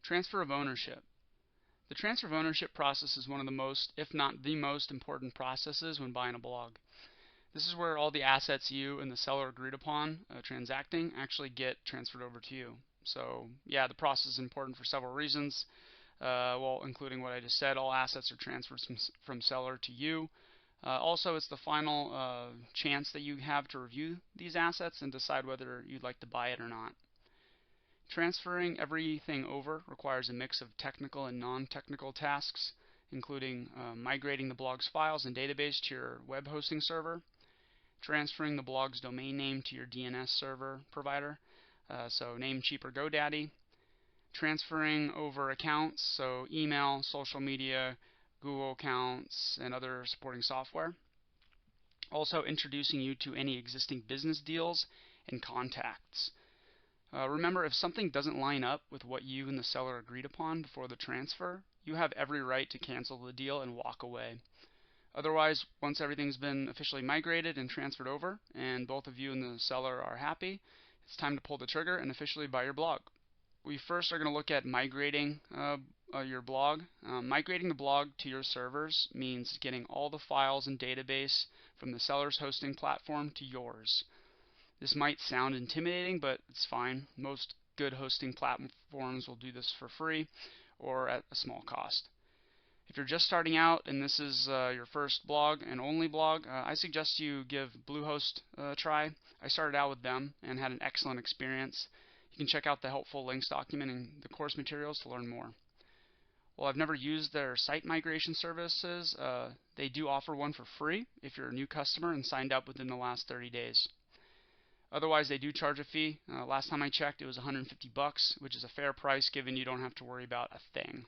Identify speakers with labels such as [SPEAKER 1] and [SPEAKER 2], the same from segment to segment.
[SPEAKER 1] Transfer of ownership. The transfer of ownership process is one of the most, if not the most important processes when buying a blog. This is where all the assets you and the seller agreed upon transacting actually get transferred over to you. So yeah, the process is important for several reasons. Well, including what I just said, all assets are transferred from seller to you. Also, it's the final chance that you have to review these assets and decide whether you'd like to buy it or not. Transferring everything over requires a mix of technical and non-technical tasks, including migrating the blog's files and database to your web hosting server, transferring the blog's domain name to your DNS server provider, so Namecheap or GoDaddy, transferring over accounts, so email, social media, Google accounts, and other supporting software. Also introducing you to any existing business deals and contacts. Remember, if something doesn't line up with what you and the seller agreed upon before the transfer, you have every right to cancel the deal and walk away. Otherwise, once everything's been officially migrated and transferred over, and both of you and the seller are happy, it's time to pull the trigger and officially buy your blog. We first are going to look at migrating your blog. Migrating the blog to your servers means getting all the files and database from the seller's hosting platform to yours. This might sound intimidating, but it's fine. Most good hosting platforms will do this for free or at a small cost. If you're just starting out and this is your first blog and only blog, I suggest you give Bluehost a try. I started out with them and had an excellent experience. You can check out the helpful links document in the course materials to learn more. While I've never used their site migration services, they do offer one for free if you're a new customer and signed up within the last 30 days. Otherwise, they do charge a fee. Last time I checked, it was $150, which is a fair price given you don't have to worry about a thing.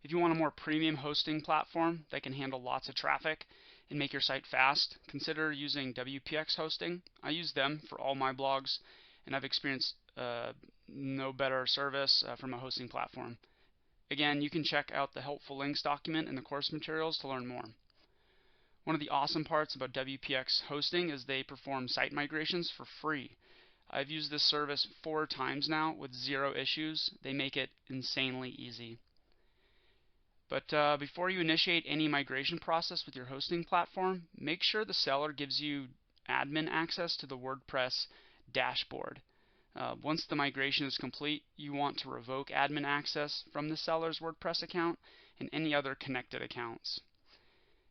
[SPEAKER 1] If you want a more premium hosting platform that can handle lots of traffic and make your site fast, consider using WPX Hosting. I use them for all my blogs, and I've experienced no better service from a hosting platform. Again, you can check out the helpful links document in the course materials to learn more. One of the awesome parts about WPX Hosting is they perform site migrations for free. I've used this service 4 times now with 0 issues. They make it insanely easy. But before you initiate any migration process with your hosting platform, make sure the seller gives you admin access to the WordPress dashboard. Once the migration is complete, you want to revoke admin access from the seller's WordPress account and any other connected accounts.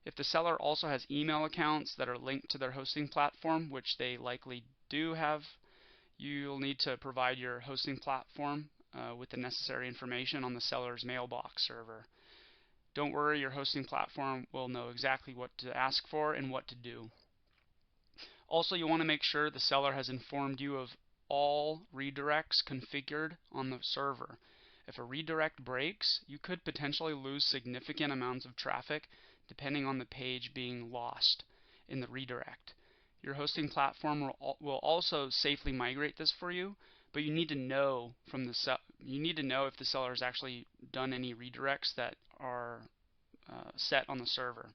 [SPEAKER 1] If the seller also has email accounts that are linked to their hosting platform, which they likely do have, you'll need to provide your hosting platform with the necessary information on the seller's mailbox server. Don't worry, your hosting platform will know exactly what to ask for and what to do. Also, you want to make sure the seller has informed you of all redirects configured on the server. If a redirect breaks, you could potentially lose significant amounts of traffic depending on the page being lost in the redirect. Your hosting platform will also safely migrate this for you, but you need to know if the seller has actually done any redirects that are set on the server.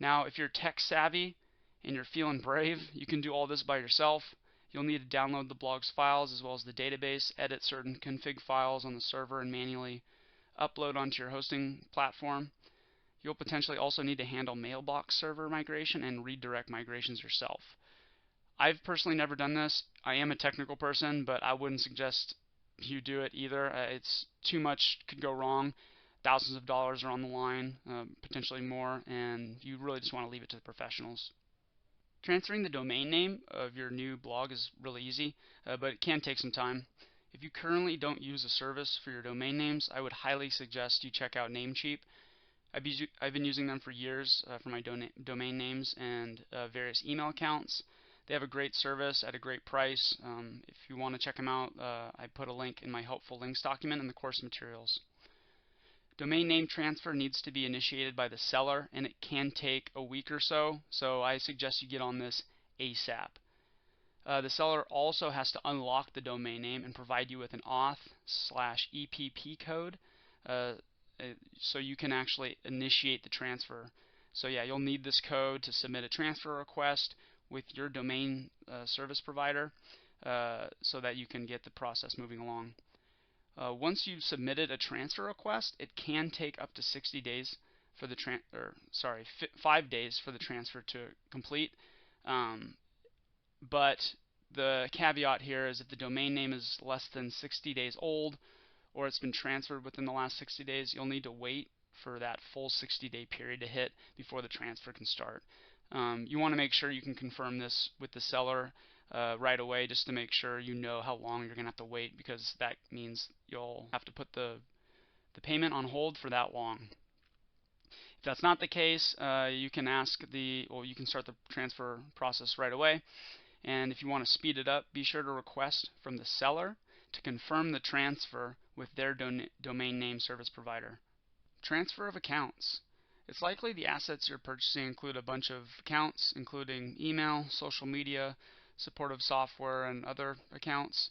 [SPEAKER 1] Now, if you're tech savvy and you're feeling brave, you can do all this by yourself. You'll need to download the blog's files as well as the database, edit certain config files on the server, and manually upload onto your hosting platform. You'll potentially also need to handle mailbox server migration and redirect migrations yourself. I've personally never done this. I am a technical person, but I wouldn't suggest you do it either. It's too much could go wrong. Thousands of dollars are on the line, potentially more, and you really just want to leave it to the professionals. Transferring the domain name of your new blog is really easy, but it can take some time. If you currently don't use a service for your domain names, I would highly suggest you check out Namecheap. I've been using them for years for my domain names and various email accounts. They have a great service at a great price. If you want to check them out, I put a link in my helpful links document in the course materials. Domain name transfer needs to be initiated by the seller, and it can take a week or so, so I suggest you get on this ASAP. The seller also has to unlock the domain name and provide you with an auth/EPP code so you can actually initiate the transfer. So yeah, you'll need this code to submit a transfer request with your domain service provider so that you can get the process moving along. Once you've submitted a transfer request, it can take up to 60 days for the 5 days for the transfer to complete. Um, but the caveat here is if the domain name is less than 60 days old or it's been transferred within the last 60 days, you'll need to wait for that full 60-day period to hit before the transfer can start. You want to make sure you can confirm this with the seller right away, just to make sure you know how long you're going to have to wait, because that means you'll have to put the payment on hold for that long. If that's not the case, you can you can start the transfer process right away. And if you want to speed it up, be sure to request from the seller to confirm the transfer with their domain name service provider. Transfer of accounts. It's likely the assets you're purchasing include a bunch of accounts, including email, social media, supportive software, and other accounts.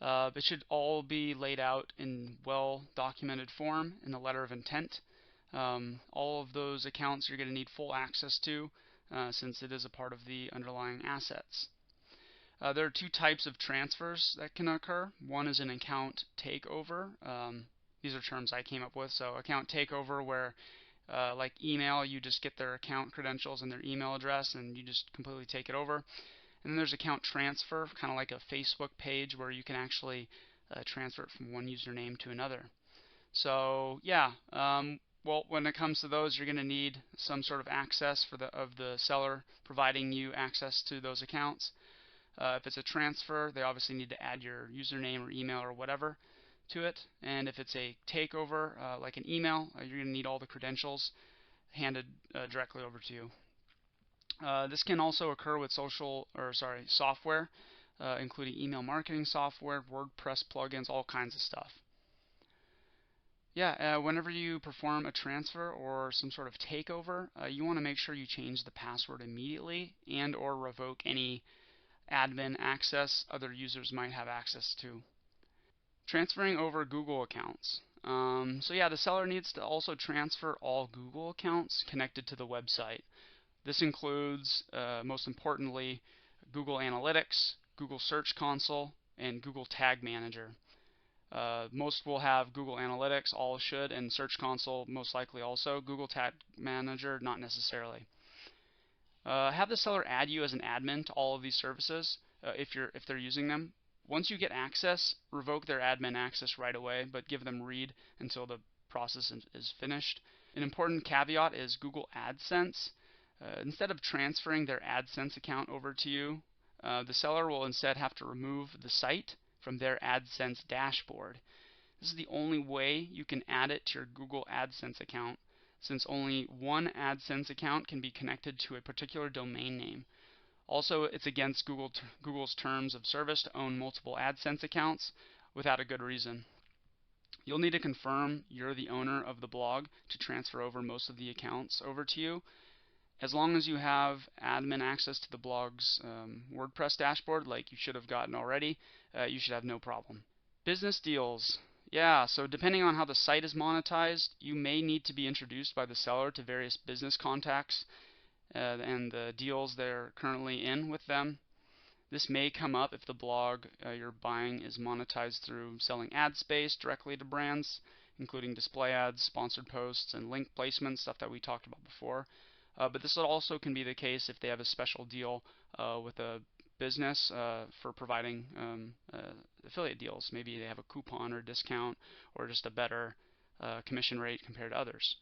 [SPEAKER 1] It should all be laid out in well-documented form in the letter of intent. All of those accounts you're going to need full access to, since it is a part of the underlying assets. There are two types of transfers that can occur. One is an account takeover. These are terms I came up with. So account takeover, where like email, you just get their account credentials and their email address and you just completely take it over. And then there's account transfer, kind of like a Facebook page where you can actually transfer it from one username to another. So yeah, well, when it comes to those, you're going to need some sort of access of the seller providing you access to those accounts. If it's a transfer, they obviously need to add your username or email or whatever to it. And if it's a takeover, like an email, you're going to need all the credentials handed directly over to you. This can also occur with software, including email marketing software, WordPress plugins, all kinds of stuff. Yeah, whenever you perform a transfer or some sort of takeover, you want to make sure you change the password immediately and or revoke any admin access other users might have access to. Transferring over Google accounts. So yeah, the seller needs to also transfer all Google accounts connected to the website. This includes, most importantly, Google Analytics, Google Search Console, and Google Tag Manager. Most will have Google Analytics, all should, and Search Console most likely also. Google Tag Manager, not necessarily. Have the seller add you as an admin to all of these services if they're using them. Once you get access, revoke their admin access right away, but give them read until the process is finished. An important caveat is Google AdSense. Instead of transferring their AdSense account over to you, the seller will instead have to remove the site from their AdSense dashboard. This is the only way you can add it to your Google AdSense account, since only one AdSense account can be connected to a particular domain name. Also, it's against Google's terms of service to own multiple AdSense accounts without a good reason. You'll need to confirm you're the owner of the blog to transfer over most of the accounts over to you. As long as you have admin access to the blog's WordPress dashboard, like you should have gotten already, you should have no problem. Business deals. Yeah, so depending on how the site is monetized, you may need to be introduced by the seller to various business contacts and the deals they're currently in with them. This may come up if the blog you're buying is monetized through selling ad space directly to brands, including display ads, sponsored posts, and link placements, stuff that we talked about before. But this also can be the case if they have a special deal with a business for providing affiliate deals. Maybe they have a coupon or discount or just a better commission rate compared to others.